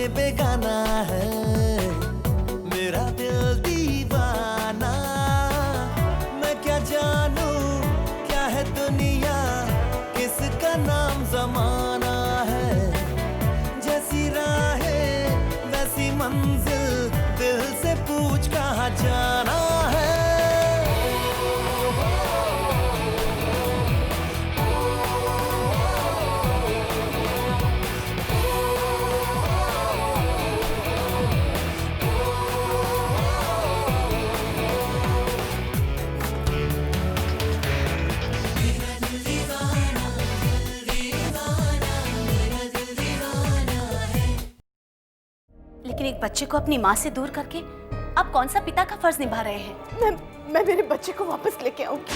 में बेगाना है मेरा दिल दीवाना। मैं क्या जानूं क्या है दुनिया, किसका नाम जमाना है। जैसी राहें वैसी मंजिल, दिल से पूछ कहाँ जाना है। लेकिन एक बच्चे को अपनी माँ से दूर करके आप कौन सा पिता का फर्ज निभा रहे हैं? मैं मेरे बच्चे को वापस लेके आऊंगी।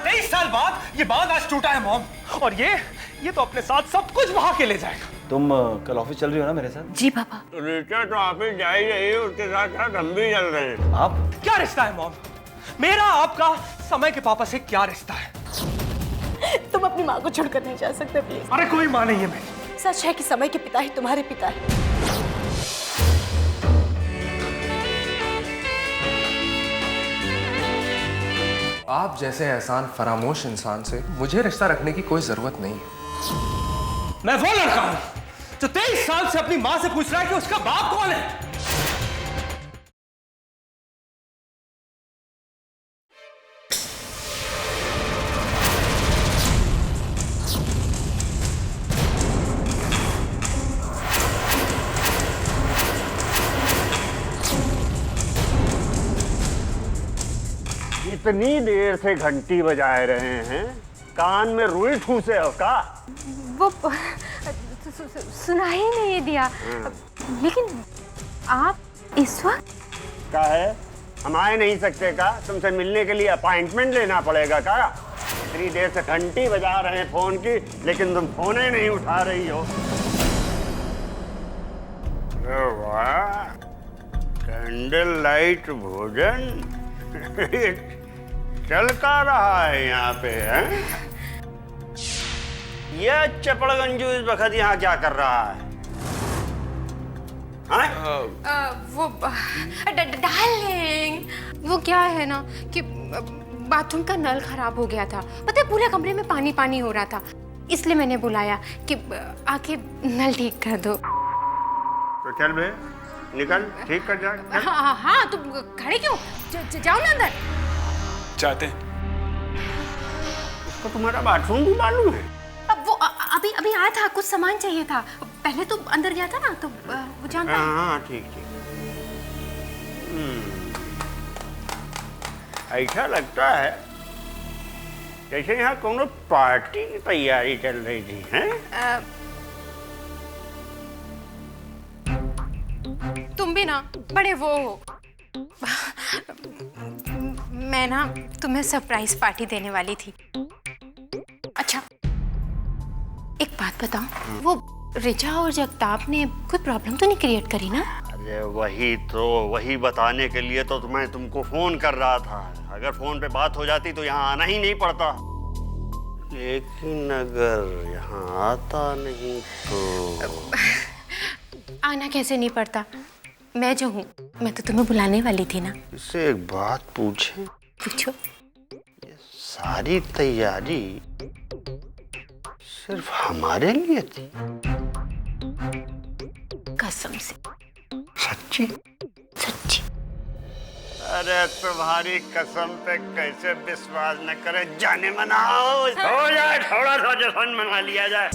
23 साल बाद ये बांध आज टूटा है मॉम, और ये तो अपने साथ सब कुछ बहा के ले जाएगा। तुम कल ऑफिस चल रही हो ना मेरे साथ? जी पापा। ऋचा तो ऑफिस जा ही रही है, उसके साथ साथ हम भी चल रहे हैं। आप? क्या रिश्ता है मॉम? मेरा आपका समय के पापा से क्या रिश्ता है? तुम अपनी माँ को छोड़कर नहीं जा सकते प्लीज। अरे कोई माँ नहीं है मेरी। सच है कि समय के पिता ही तुम्हारे पिता है। आप जैसे एहसान फरामोश इंसान से मुझे रिश्ता रखने की कोई जरूरत नहीं है। मैं वो लड़का हूं जो 23 साल से अपनी माँ से पूछ रहा है कि उसका बाप कौन है। इतनी देर से घंटी बजाए रहे हैं, कान में रुई ठूसे हो का? वो सुना ही नहीं दिया। लेकिन आप इस वक्त क्या है, हम आए नहीं सकते का? तुमसे मिलने के लिए अपॉइंटमेंट लेना पड़ेगा का? इतनी देर से घंटी बजा रहे हैं फोन की, लेकिन तुम फोन ही नहीं उठा रही हो। वाह, कैंडल लाइट भोजन चल का रहा है यहाँ पे है? यह चपड़गंजू इस वक्त यहाँ क्या कर रहा है? वो डार्लिंग, वो क्या है ना कि बाथरूम का नल खराब हो गया था। पता है पूरे कमरे में पानी पानी हो रहा था, इसलिए मैंने बुलाया कि आके नल ठीक कर दो। तो चल बे, निकल, ठीक कर जा। हाँ, तुम खड़े क्यों? जाओ ना अंदर। चाहते हैं उसको तुम्हारा बाथरूम भी मालूम है? अब वो अभी आया था, कुछ सामान चाहिए था। पहले तो अंदर गया था ना, तो वो जानता है। हाँ, ठीक। ऐसा लगता है जैसे यहाँ कोनो पार्टी की तैयारी चल रही थी, हैं? तुम भी ना बड़े वो हो। मैं ना तुम्हें सरप्राइज पार्टी देने वाली थी। अच्छा, एक बात बताओ, वो ऋचा और जगताप ने कोई प्रॉब्लम तो नहीं क्रिएट करी ना? अरे वही बताने के लिए तो मैं तुमको फोन कर रहा था। अगर फोन पे बात हो जाती तो यहाँ आना ही नहीं पड़ता। लेकिन अगर यहाँ आता नहीं तो आना कैसे नहीं पड़ता? मैं जो हूँ, मैं तो तुम्हें बुलाने वाली थी ना। इससे एक बात पूछे? पूछो। ये सारी तैयारी सिर्फ हमारे लिए थी? कसम से। सच्ची? सच्ची। अरे तुम्हारी कसम पे कैसे विश्वास न करे, जाने मनाओ। हो जाए, थोड़ा सा जश्न मना लिया जाए।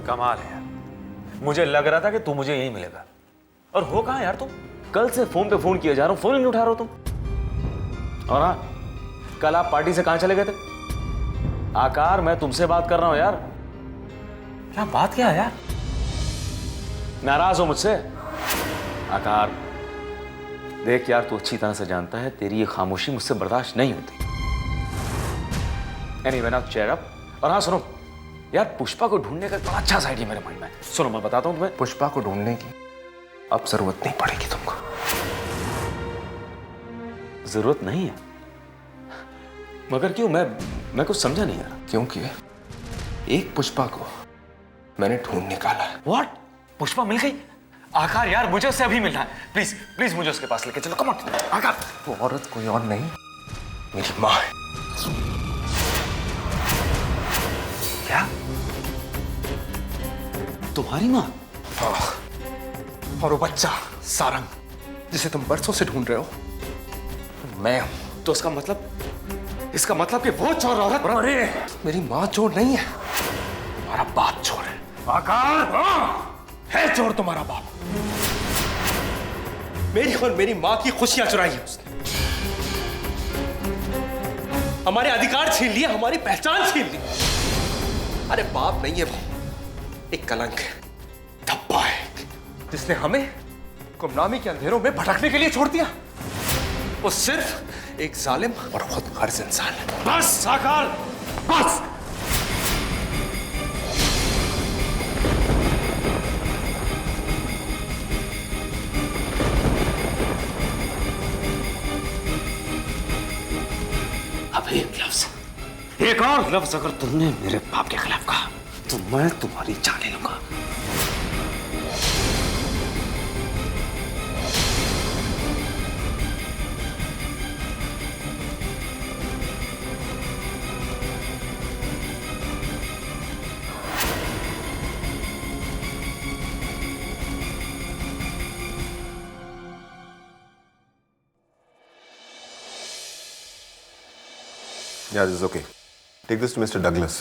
कमाल है यार, मुझे लग रहा था कि तू मुझे यहीं मिलेगा, और हो कहाँ यार तुम? कल से फोन पे फोन किया जा रहा हूँ, फोन ही नहीं उठा रहे हो तुम। और हाँ, कल आप पार्टी से कहाँ चले गए थे? आकार, मैं तुमसे बात कर रहा हूँ यार। क्या बात क्या है यार? नाराज हो मुझसे? आकार, देख यार, तू अच्छी तरह से जानता है तेरी ये खामोशी मुझसे बर्दाश्त नहीं होती। Anyway now cheer up. और हाँ सुनो यार, पुष्पा को ढूंढने का बड़ा अच्छा आइडिया मेरे माइंड में। सुनो मैं बताता हूँ तुम्हें। पुष्पा को ढूंढने की अब जरूरत नहीं पड़ेगी तुमको। जरूरत नहीं है? मगर क्यों? मैं कुछ समझा नहीं यार। क्योंकि एक पुष्पा को मैंने ढूंढ निकाला है। व्हाट? पुष्पा मिल गई? आकार यार, मुझे उससे अभी मिलना है। प्लीज प्लीज मुझे उसके पास लेके चलो। कम ऑन आकार। वो औरत कोई और नहीं, मेरी माँ है। क्या? तुम्हारी माँ? और वो बच्चा सारंग जिसे तुम बरसों से ढूंढ रहे हो, मैं हूं। तो इसका मतलब कि वो चोर औरत? अरे मेरी माँ चोर नहीं है, तुम्हारा बाप चोर है। आकार, है चोर तुम्हारा बाप। मेरी और मेरी माँ की खुशियां चुराई है उसने, हमारे अधिकार छीन लिए, हमारी पहचान छीन ली। अरे बाप नहीं है वो, एक कलंक है, धब्बा है, जिसने हमें गुमनामी के अंधेरों में भटकने के लिए छोड़ दिया। वो सिर्फ एक जालिम और खुद गर्ज इंसान है। बस आकार, बस। अब एक और लफ्ज अगर तुमने मेरे बाप के खिलाफ कहा तो मैं तुम्हारी जान ले लूंगा। Yeah, this is okay. Take this to Mr. Douglas.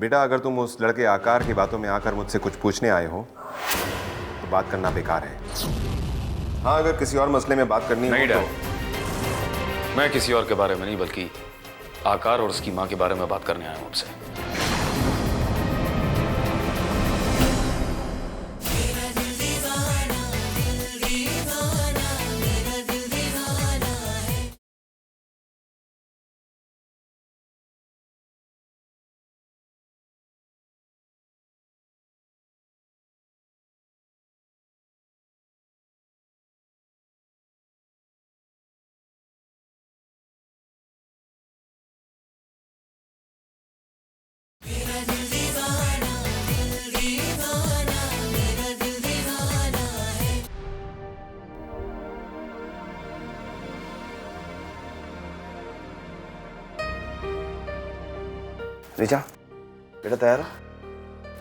बेटा, अगर तुम उस लड़के आकार की बातों में आकर मुझसे कुछ पूछने आए हो तो बात करना बेकार है। हाँ, अगर किसी और मसले में बात करनी नहीं हो डैड, मैं किसी और के बारे में नहीं बल्कि आकार और उसकी माँ के बारे में बात करने आया हूँ आपसे। रिचा, बेटा तैयार हो?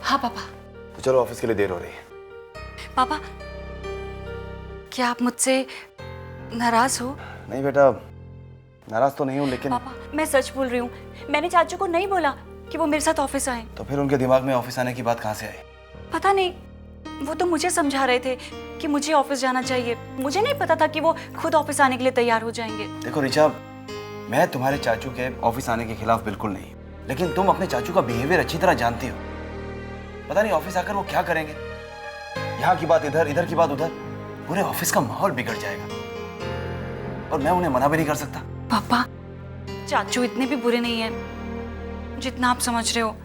हाँ पापा। तो चलो, ऑफिस के लिए देर हो रही है। पापा, क्या आप मुझसे नाराज हो? नहीं बेटा, नाराज तो नहीं हूँ, लेकिन पापा, मैं सच बोल रही हूँ। मैंने चाचू को नहीं बोला कि वो मेरे साथ ऑफिस आए। तो फिर उनके दिमाग में ऑफिस आने की बात कहाँ से आई? पता नहीं, वो तो मुझे समझा रहे थे कि मुझे ऑफिस जाना चाहिए। मुझे नहीं पता था कि वो खुद ऑफिस आने के लिए तैयार हो जाएंगे। देखो रिचा, मैं तुम्हारे चाचू के ऑफिस आने के खिलाफ बिल्कुल नहीं, लेकिन तुम अपने चाचू का बिहेवियर अच्छी तरह जानती हो। पता नहीं ऑफिस आकर वो क्या करेंगे। यहाँ की बात इधर, इधर की बात उधर, पूरे ऑफिस का माहौल बिगड़ जाएगा और मैं उन्हें मना भी नहीं कर सकता। पापा, चाचू इतने भी बुरे नहीं हैं जितना आप समझ रहे हो।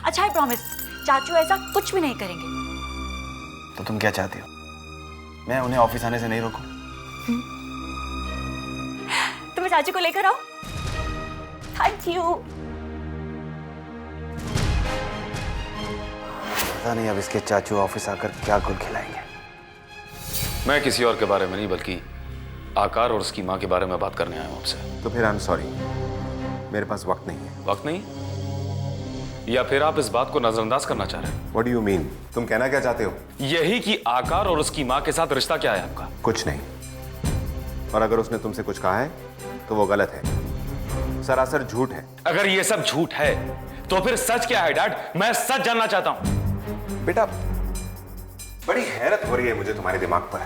अच्छा, आई प्रॉमिस, चाचू ऐसा कुछ भी नहीं करेंगे। तो तुम क्या चाहती हो? मैं उन्हें ऑफिस आने से नहीं रोकूं? तुम्हें चाचू को लेकर आओ। Thank you. पता नहीं अब इसके चाचू ऑफिस आकर क्या गुल खिलाएंगे। मैं किसी और के बारे में नहीं बल्कि आकार और उसकी माँ के बारे में बात करने आया हूँ आपसे। तो फिर आई एम सॉरी, मेरे पास वक्त नहीं है। वक्त नहीं? या फिर आप इस बात को नजरअंदाज करना चाह रहे हैं? What do you mean? तुम कहना क्या चाहते हो? यही कि आकार और उसकी माँ के साथ रिश्ता क्या है आपका? कुछ नहीं, और अगर उसने तुमसे कुछ कहा है तो वो गलत है, सरासर झूठ है। अगर ये सब झूठ है तो फिर सच क्या है डैड? मैं सच जानना चाहता हूं। बेटा, बड़ी हैरत हो रही है मुझे तुम्हारे दिमाग पर।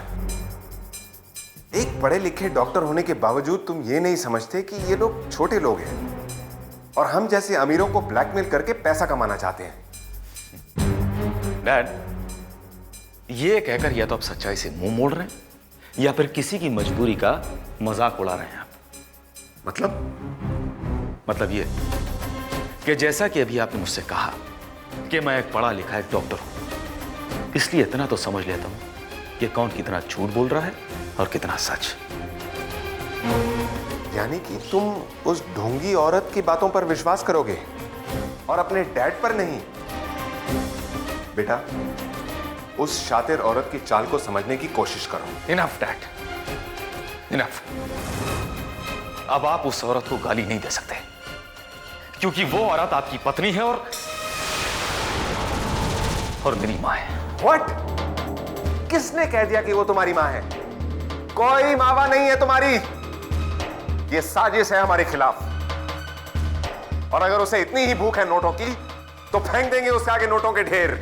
एक पढ़े लिखे डॉक्टर होने के बावजूद तुम ये नहीं समझते कि ये लोग छोटे लोग हैं। और हम जैसे अमीरों को ब्लैकमेल करके पैसा कमाना चाहते हैं। डैड, ये कहकर या तो आप सच्चाई से मुंह मोड़ रहे हैं या फिर किसी की मजबूरी का मजाक उड़ा रहे हैं आप। मतलब ये कि जैसा कि अभी आपने मुझसे कहा कि मैं एक पढ़ा लिखा एक डॉक्टर हूं, इसलिए इतना तो समझ लेता हूं कि कौन कितना झूठ बोल रहा है और कितना सच। यानी कि तुम उस ढोंगी औरत की बातों पर विश्वास करोगे और अपने डैड पर नहीं। बेटा, उस शातिर औरत की चाल को समझने की कोशिश करो। Enough dad, enough. अब आप उस औरत को गाली नहीं दे सकते क्योंकि वो औरत आपकी पत्नी है और मेरी मां है। What? किसने कह दिया कि वो तुम्हारी मां है? कोई मावा नहीं है तुम्हारी। ये साजिश है हमारे खिलाफ। और अगर उसे इतनी ही भूख है नोटों की तो फेंक देंगे उसके आगे नोटों के ढेर।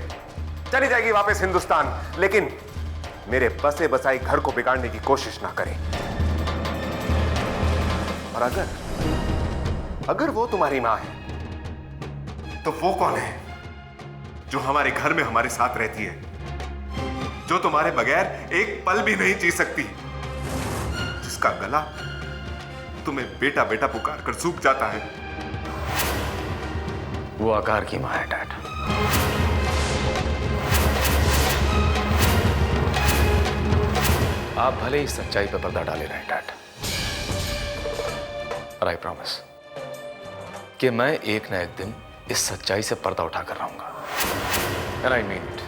चली जाएगी वापस हिंदुस्तान, लेकिन मेरे बसे बसाई घर को बिगाड़ने की कोशिश ना करें। और अगर वो तुम्हारी मां है तो वो कौन है जो हमारे घर में हमारे साथ रहती है, जो तुम्हारे बगैर एक पल भी नहीं जी सकती, जिसका गला तुम्हें बेटा बेटा पुकार कर सूख जाता है? वो आकार की मां है डैड। आप भले ही सच्चाई पर पर्दा डाले रहे डैड, और आई प्रॉमिस कि मैं एक ना एक दिन इस सच्चाई से पर्दा उठाकर रहूंगा। And I mean it.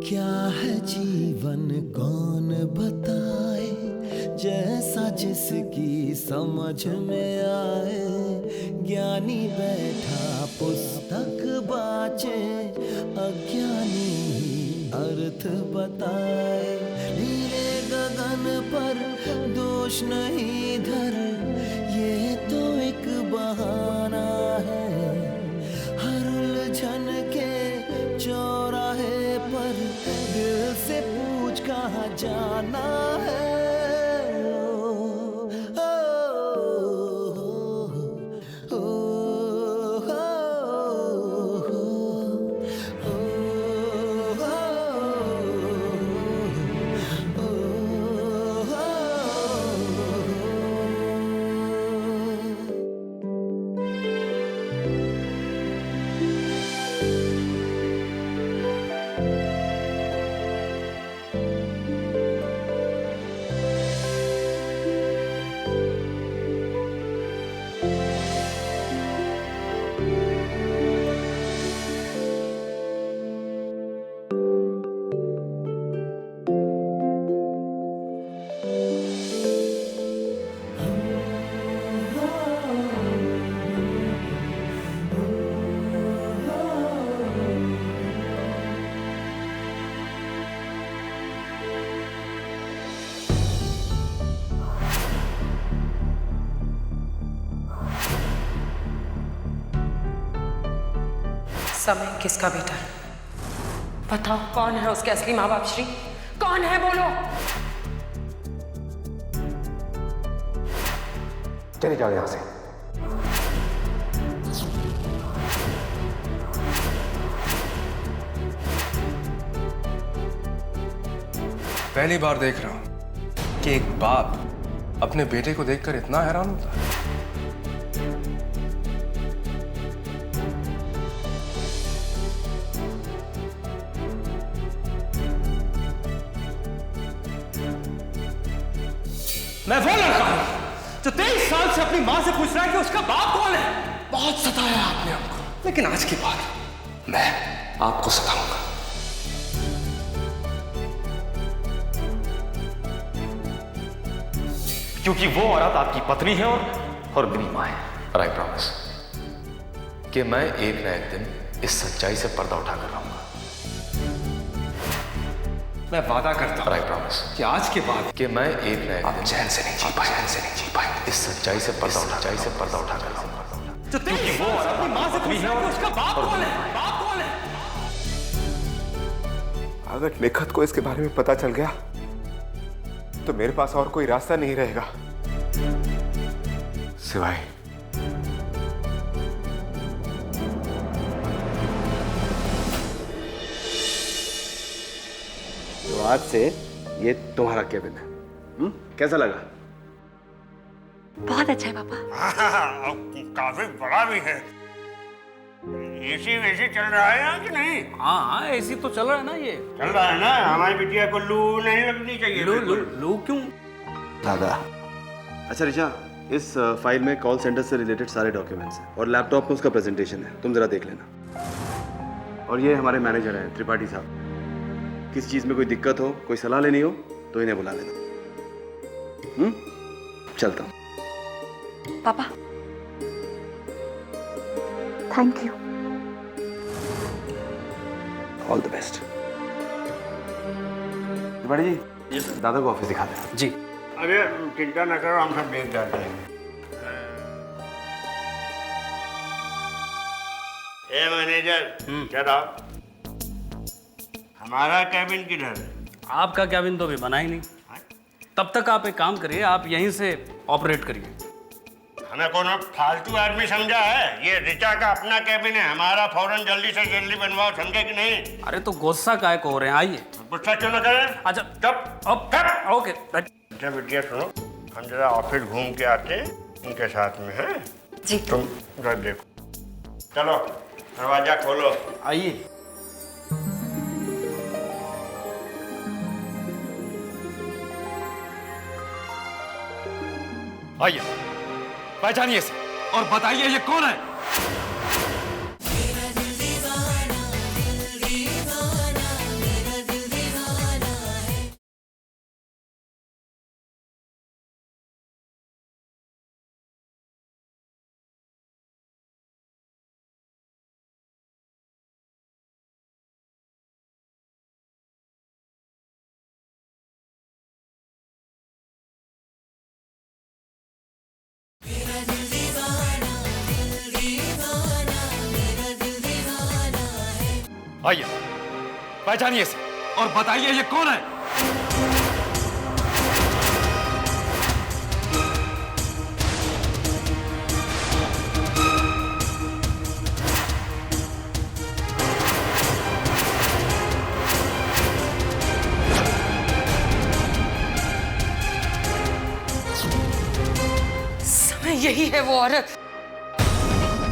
क्या है जीवन कौन बताए, जैसा जिसकी समझ में आए। ज्ञानी बैठा पुस्तक बाचे, अज्ञानी ही अर्थ बताए। नीले गगन पर दोष नहीं धर, ये तो एक बहाना है। हर उलझन के चौराहे पर दिल से पूछ कहाँ जाना है। समय किसका बेटा है? बताओ, कौन है उसके असली माँ बाप? श्री कौन है? बोलो। चले जाओ यहां से। पहली बार देख रहा हूं कि एक बाप अपने बेटे को देखकर इतना हैरान होता है। मैं वो लड़का हूं जो 23 साल से अपनी मां से पूछ रहा है कि उसका बाप कौन है। बहुत सताया आपने हमको, लेकिन आज के बाद मैं आपको सताऊंगा। क्योंकि वो औरत आपकी पत्नी है और मेरी मां है। और आई प्रॉमिस कि मैं एक ना एक दिन इस सच्चाई से पर्दा उठाकर रहूंगा। मैं वादा करता हूं, आई प्रॉमिस कि आज के बाद कि मैं एक ना एक दिन चैन से नहीं जी पाए, इस सच्चाई से पर्दा उठाकर रहूंगा। जो क्योंकि वो औरत अपनी मां से पूछ रहा है कि उसका बाप कौन है, बाप कौन है। अगर लिखत को इसके बारे में पता चल गया तो मेरे पास और कोई रास्ता नहीं रहेगा सिवाय तो आज से ये तुम्हारा केबिन है। कैसा लगा? बहुत अच्छा है पापा। काफी बड़ा भी है। एसी वैसी चल रहा है या कि नहीं? हाँ एसी तो चल रहा है ना, ये चल रहा है ना। हमारी बिटिया को लू नहीं लगनी चाहिए। लू क्यों? दादा। अच्छा ऋचा, इस फाइल में कॉल सेंटर से रिलेटेड सारे डॉक्यूमेंट्स हैं और लैपटॉप में उसका प्रेजेंटेशन है, तुम जरा देख लेना। और ये हमारे मैनेजर हैं त्रिपाठी साहब। किस चीज में कोई दिक्कत हो, कोई सलाह लेनी हो तो इन्हें बुला लेना। चलता हूँ। पापा thank you. All the best. Tripathi ji, दादा को ऑफिस दिखा दें। जी। अरे चिंता न करो, हम सब देख जाते हैं। ए मैनेजर, चलो हमारा कैबिन किधर है? आपका कैबिन तो अभी बना ही नहीं। तब तक आप एक काम करिए, आप यहीं से ऑपरेट करिए। हमें कौन फालतू आदमी समझा है? ये ऋचा का अपना कैबिन है, हमारा फौरन जल्दी से जल्दी बनवाओ, समझे कि नहीं? अरे तो गुस्सा काहे को हो रहे हैं, आइए। गुस्सा क्यों न करें? अच्छा कब ओके। अच्छा बिटिया सुनो, हम जरा ऑफिस घूम के आते हैं उनके साथ में, हैं? जी। तुम घर देखो। चलो दरवाजा खोलो। आइए। आइए, पहचानिए इसे और बताइए ये कौन है। आइए, पहचानिए इसे और बताइए ये कौन है। समय यही है वो औरत।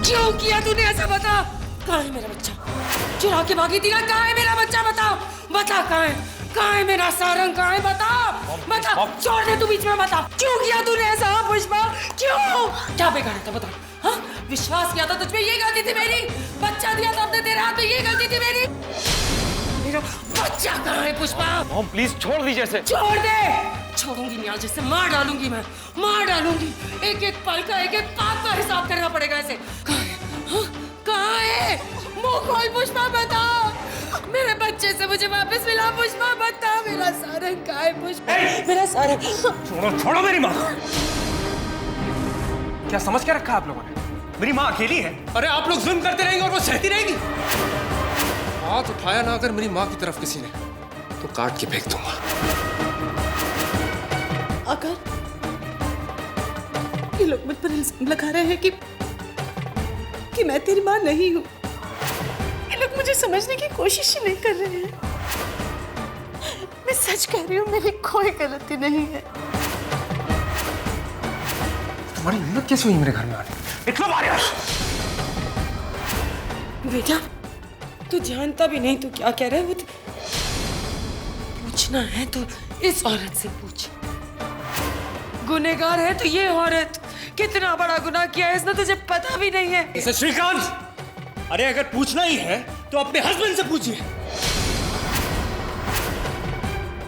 क्यों किया तूने ऐसा? बता, कहाँ है मेरा बच्चा? चुरा के भागी थी ना, कहाँ है मेरा बच्चा? बता बता, कहाँ है मेरा सारंग? कहाँ है? बता बता, छोड़ दे तू बीच में। बता क्यों किया तूने ऐसा? पुष्पा क्यों? क्या बिगाड़ा था बता? हाँ, विश्वास किया था तुझ पे, ये गलती थी मेरी। बच्चा दिया था अपने तेरे हाथ में, ये गलती थी मेरी। मेरा बच्चा कहाँ है पुष्पा? मॉम प्लीज छोड़ दीजिए इसे। छोड़ दे। छोड़ूंगी नहीं, आज इसे मार डालूंगी, मैं मार डालूंगी। एक एक पल का, एक एक पाप का हिसाब करना पड़ेगा इसे। कहाँ है? मुंह खोल पुष्पा, बता। मेरे बच्चे से मुझे वापस मिला पुष्पा, बता। मेरा सारंग कहाँ है पुष्पा? मेरा सारंग। छोड़ो मेरी माँ। क्या समझ के रखा आप लोगों ने? मेरी माँ अकेली है। अरे आप लोग जुल्म करते रहेंगे और वो सहती रहेगी। हाथ उठाया ना अगर मेरी माँ की तरफ किसी ने तो काट के फेंक दूंगा। अगर ये लोग मुझ पर इल्जाम लगा रहे हैं कि मैं तेरी माँ नहीं हूँ, ये लोग मुझे समझने की कोशिश ही नहीं कर रहे हैं। मैं सच कह रही हूँ, मेरी कोई गलती नहीं है। तुम्हारी हिम्मत कैसे हुई मेरे घर में आने? निकलो बाहर यहाँ। बेटा तू जानता भी नहीं तू क्या कह रहा है। वो पूछना है तो इस औरत से पूछ। गुनहगार है तो ये औरत। कितना बड़ा गुनाह किया है इसने, तुझे पता भी नहीं है। मिसेस श्रीकांत, अरे अगर पूछना ही है तो अपने हस्बैंड से पूछिए।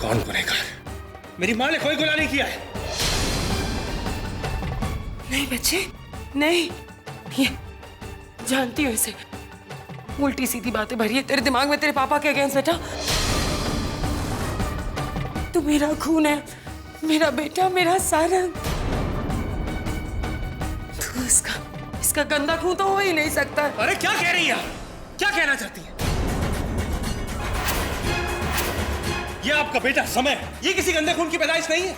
कौन गुनहगार? मेरी माँ ने कोई गुनाह नहीं किया है। नहीं बच्चे, नहीं। ये जानती हो इसे उल्टी सीधी बातें भरी है तेरे दिमाग में तेरे पापा के अगेंस्ट। बेटा तू मेरा खून है, मेरा बेटा, मेरा सारंग। तू इसका गंदा खून तो हो ही नहीं सकता। अरे क्या कह रही है आप? क्या कहना चाहती है? ये आपका बेटा समय, ये किसी गंदे खून की पैदाइश नहीं है।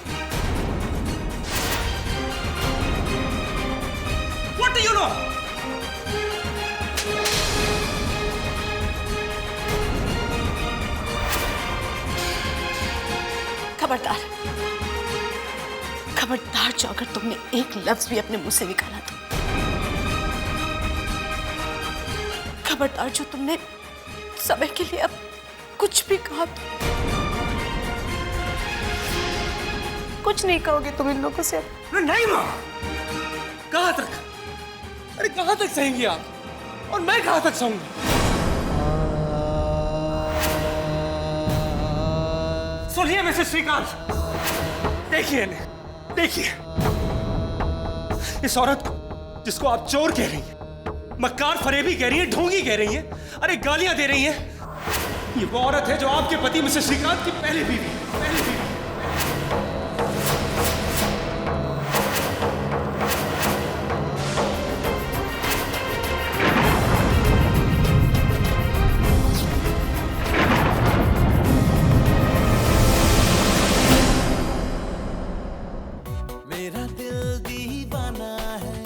What do you know? खबरदार, खबरदार जो अगर तुमने एक लफ्ज भी अपने मुंह से निकाला तो, खबरदार जो तुमने समय के लिए अब कुछ भी कहा तो, कुछ नहीं कहोगे तुम इन लोगों से अब? नहीं माँ, कहां तक? अरे कहां तक सहेंगी आप, और मैं कहां तक सहूंगा? सुनिए मिसेस श्रीकांत, देखिए इन्हें, देखिए इस औरत को जिसको आप चोर कह रही हैं, मक्कार फरेबी कह रही हैं, ढोंगी कह रही हैं, अरे गालियां दे रही हैं। ये वो औरत है जो आपके पति मिसेस श्रीकांत की पहली बीवी है, पहली बीवी। मेरा दिल दीवाना है,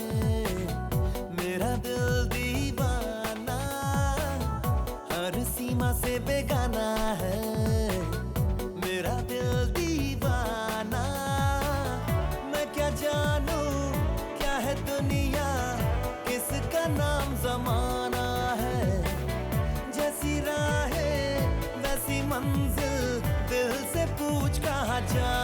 मेरा दिल दीवाना, हर सीमा से बेगाना है। मेरा दिल दीवाना, मैं क्या जानूं क्या है दुनिया, किसका नाम जमाना है। जैसी राहें वैसी मंजिल, दिल से पूछ कहाँ जा